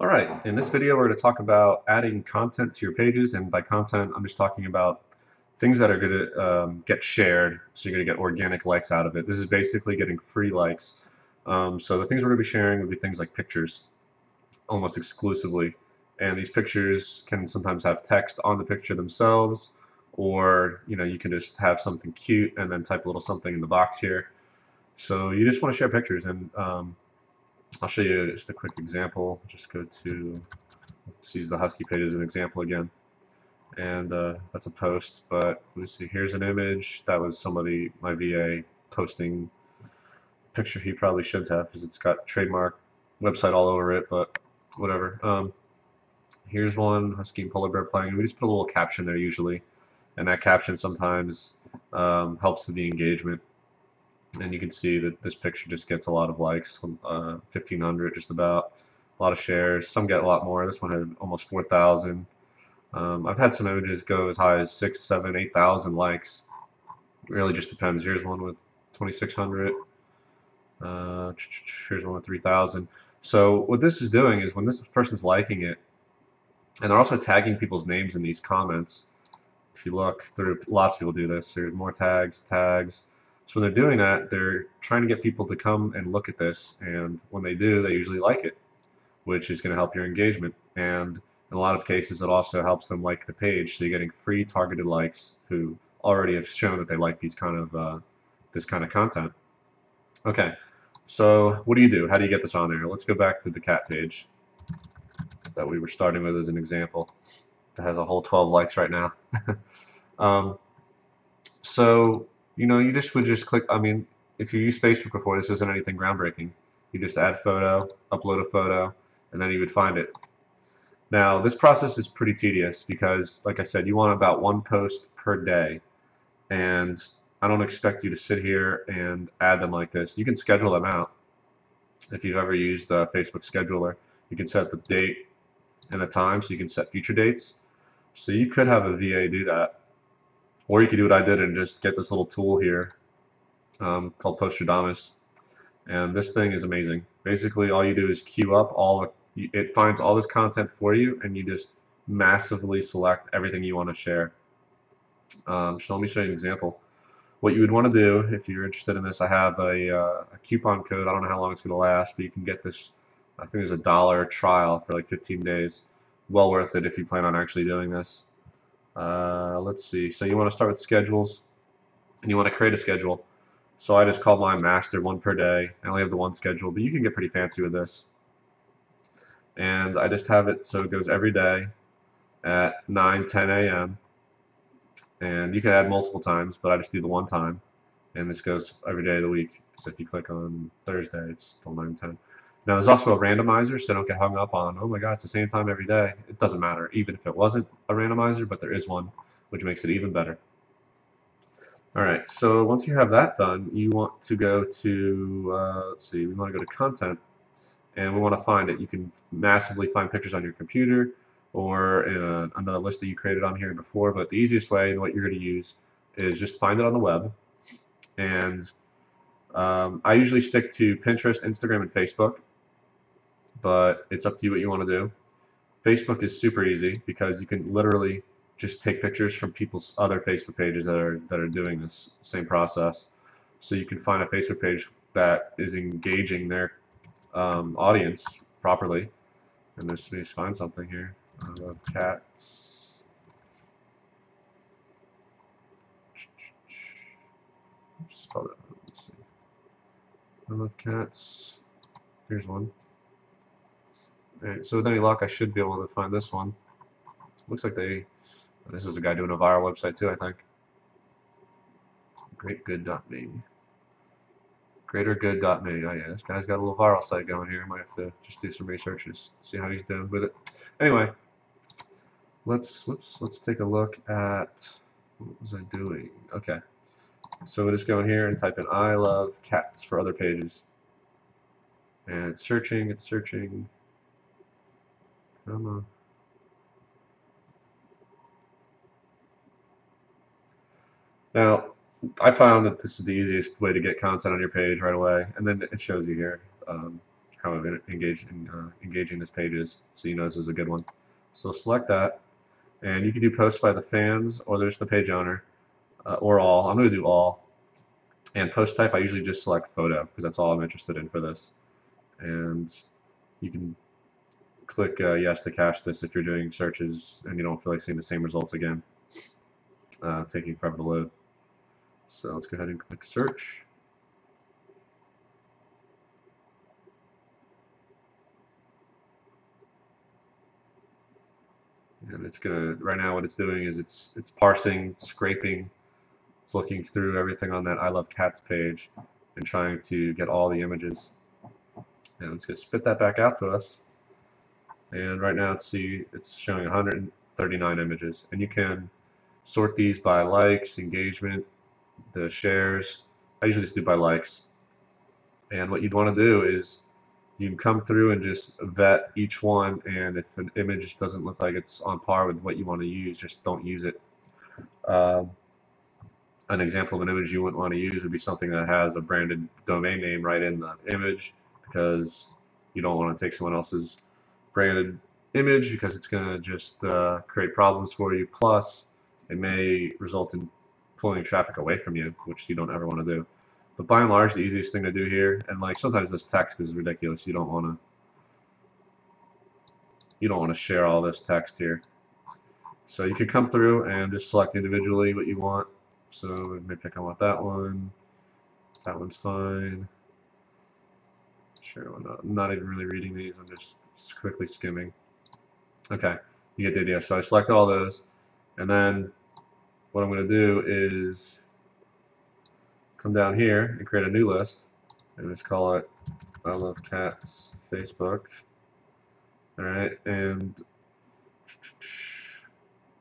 Alright, in this video we're going to talk about adding content to your pages, and by content I'm just talking about things that are going to get shared, so you're going to get organic likes out of it. This is basically getting free likes. So the things we're going to be sharing would be things like pictures, almost exclusively. And these pictures can sometimes have text on the picture themselves, or you can just have something cute and then type a little something in the box here. So you just want to share pictures, and I'll show you just a quick example. Just go to, let's use the Husky page as an example again. And that's a post, but let me see, here's an image. That was somebody, my VA, posting a picture he probably shouldn't have because it's got trademark website all over it, but whatever. Here's one, Husky and Polar Bear playing. We just put a little caption there usually, and that caption sometimes helps with the engagement. And you can see that this picture just gets a lot of likes, 1,500 just about, a lot of shares. Some get a lot more. This one had almost 4,000. I've had some images go as high as 6, 7, 8,000 likes. It really just depends. Here's one with 2,600. Here's one with 3,000. So what this is doing is when this person's liking it, and they're also tagging people's names in these comments. If you look through, lots of people do this. There's more tags, tags. So when they're doing that, they're trying to get people to come and look at this, and when they do, they usually like it, which is going to help your engagement. And in a lot of cases, it also helps them like the page, so you're getting free targeted likes who already have shown that they like these kind of this kind of content. Okay, so what do? How do you get this on there? Let's go back to the cat page that we were starting with as an example. That has a whole 12 likes right now. um, so you just would just click. I mean, if you use Facebook before, this isn't anything groundbreaking. You just add photo, upload a photo, and then you would find it. Now, this process is pretty tedious because, like I said, you want about one post per day, and I don't expect you to sit here and add them like this. You can schedule them out. If you've ever used the Facebook scheduler, you can set the date and the time, so you can set future dates. So you could have a VA do that, or you could do what I did and just get this little tool here called Post Your Damas. And this thing is amazing. Basically, all you do is queue up it finds all this content for you, and you just massively select everything you want to share. So let me show you an example. What you would want to do if you're interested in this, I have a coupon code. I don't know how long it's going to last, but you can get this. I think there's a $1 trial for like 15 days. Well worth it if you plan on actually doing this. Let's see. So you want to start with schedules, and you want to create a schedule. So I just call mine master, one per day. I only have the one schedule, but you can get pretty fancy with this. And I just have it so it goes every day at 9, 10 a.m. And you can add multiple times, but I just do the one time. And this goes every day of the week. So if you click on Thursday, it's still 9, 10. Now there's also a randomizer, so don't get hung up on, oh my god, it's the same time every day. It doesn't matter, even if it wasn't a randomizer, but there is one, which makes it even better. Alright, so once you have that done, you want to go to, let's see, we want to go to content, and we want to find it. You can massively find pictures on your computer or in another list that you created on here before, but the easiest way and what you're going to use is just find it on the web. And I usually stick to Pinterest, Instagram, and Facebook, but it's up to you what you want to do. Facebook is super easy because you can literally just take pictures from people's other Facebook pages that are doing this same process. So you can find a Facebook page that is engaging their audience properly. And let's just find something here. I love cats. Let's see. I love cats. Here's one. Alright, so with any luck, I should be able to find this one. Looks like this is a guy doing a viral website too, I think. Greatgood.me. Greatergood.me. Oh yeah, this guy's got a little viral site going here. I might have to just do some research and see how he's doing with it. Anyway, let's take a look at, what was I doing? Okay, so we'll just go in here and type in I love cats for other pages. And it's searching, it's searching. Come on. Now, I found that this is the easiest way to get content on your page right away, and then it shows you here how engaging this page is. So you know this is a good one. So select that, and you can do posts by the fans or there's the page owner or all. I'm going to do all. And post type, I usually just select photo because that's all I'm interested in for this. And you can click yes to cache this if you're doing searches and you don't feel like seeing the same results again, taking forever to load. So let's go ahead and click search. And it's gonna, right now what it's doing is it's parsing, scraping, it's looking through everything on that I Love Cats page and trying to get all the images. And it's gonna spit that back out to us. And right now it's showing 139 images. And you can sort these by likes, engagement, the shares. I usually just do by likes. And what you'd want to do is you can come through and just vet each one, and if an image doesn't look like it's on par with what you want to use, just don't use it. An example of an image you wouldn't want to use would be something that has a branded domain name right in the image, because you don't want to take someone else's branded image because it's going to just create problems for you. Plus, it may result in pulling traffic away from you, which you don't ever want to do. But by and large, the easiest thing to do here, and like sometimes this text is ridiculous. You don't want to share all this text here. So you can come through and just select individually what you want. So maybe I want that one. That one's fine. Sure, I'm not even really reading these. I'm just quickly skimming. Okay, you get the idea. So I selected all those, and then what I'm going to do is come down here and create a new list, and let's call it I Love Cats Facebook. Alright, and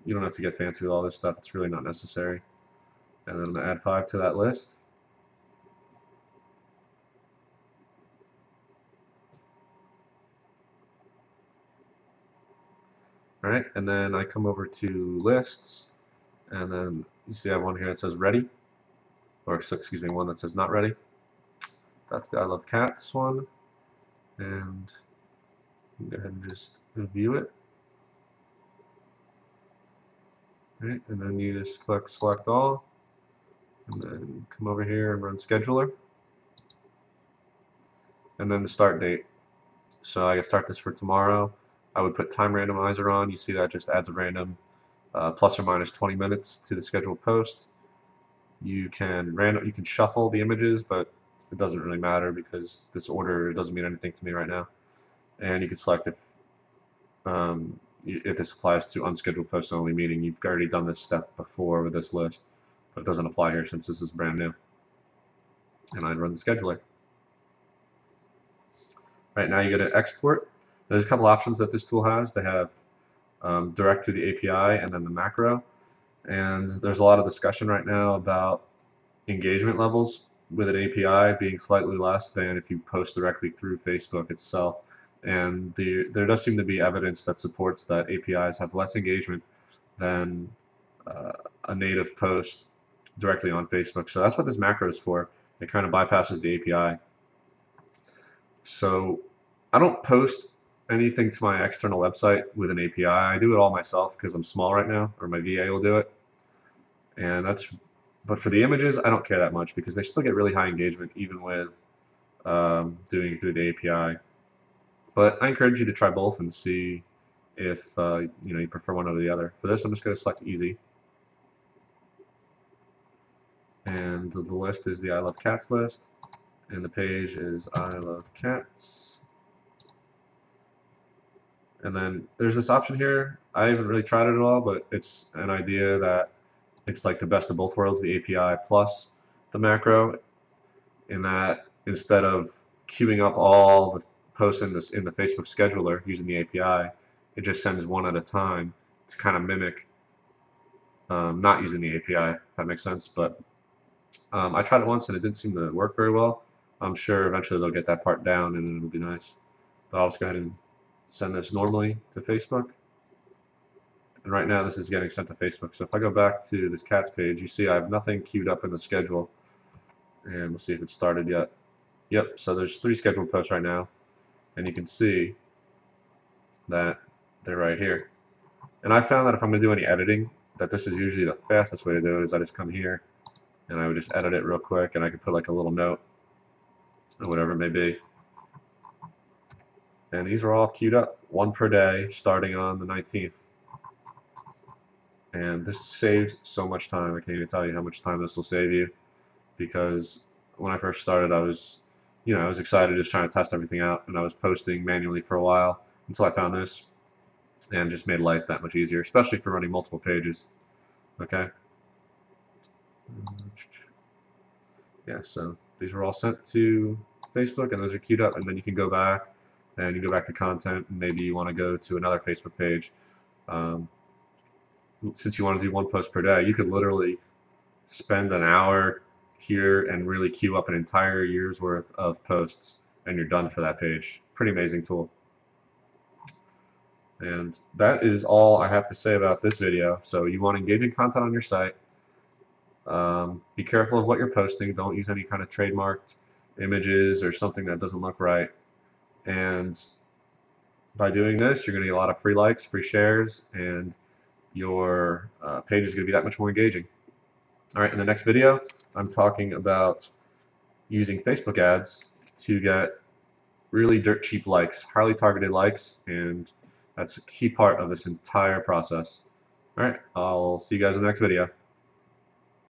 you don't have to get fancy with all this stuff. It's really not necessary. And then I'm going to add 5 to that list. Alright, and then I come over to lists, and then you see I have one here that says ready, or excuse me, one that says not ready. That's the I Love Cats one, and go ahead and just view it. Alright, and then you just click select all, and then come over here and run scheduler, and then the start date. So I can start this for tomorrow. I would put time randomizer on. You see that just adds a random plus or minus 20 minutes to the scheduled post. You can shuffle the images, but it doesn't really matter because this order doesn't mean anything to me right now. And you can select if this applies to unscheduled posts only, meaning you've already done this step before with this list, but it doesn't apply here since this is brand new. And I'd run the scheduler. Right now you go to export. There's a couple options that this tool has. They have direct through the API and then the macro. And there's a lot of discussion right now about engagement levels with an API being slightly less than if you post directly through Facebook itself. And there does seem to be evidence that supports that APIs have less engagement than a native post directly on Facebook. So that's what this macro is for. It kind of bypasses the API. So I don't post anything to my external website with an API. I do it all myself because I'm small right now, or my VA will do it. And but for the images, I don't care that much because they still get really high engagement even with doing it through the API. But I encourage you to try both and see if you prefer one over the other. For this, I'm just going to select easy. And the list is the I Love Cats list. And the page is I Love Cats. And then there's this option here. I haven't really tried it at all, but it's an idea that it's like the best of both worlds, the API plus the macro, in that instead of queuing up all the posts in the Facebook scheduler using the API, it just sends one at a time to kind of mimic not using the API, if that makes sense. But I tried it once and it didn't seem to work very well. I'm sure eventually they'll get that part down and it'll be nice. But I'll just go ahead and send this normally to Facebook. And right now this is getting sent to Facebook. So if I go back to this cats page, you see I have nothing queued up in the schedule. And we'll see if it's started yet. Yep, so there's 3 scheduled posts right now. and you can see that they're right here. And I found that if I'm going to do any editing, that this is usually the fastest way to do it. Is I just come here and I would just edit it real quick, and I could put like a little note or whatever it may be. And these are all queued up, one per day, starting on the 19th. And this saves so much time. I can't even tell you how much time this will save you, because when I first started, I was excited, just trying to test everything out, and I was posting manually for a while until I found this, and it just made life that much easier, especially for running multiple pages. Okay. Yeah, so these were all sent to Facebook, and those are queued up, and then you can go back, and you go back to content, and maybe you want to go to another Facebook page. Since you want to do one post per day, you could literally spend an hour here and really queue up an entire year's worth of posts, and you're done for that page. Pretty amazing tool. And that is all I have to say about this video. So you want engaging content on your site. Be careful of what you're posting. Don't use any kind of trademarked images or something that doesn't look right. And by doing this, you're going to get a lot of free likes, free shares, and your page is going to be that much more engaging. All right, in the next video, I'm talking about using Facebook ads to get really dirt cheap likes, highly targeted likes, and that's a key part of this entire process. All right, I'll see you guys in the next video.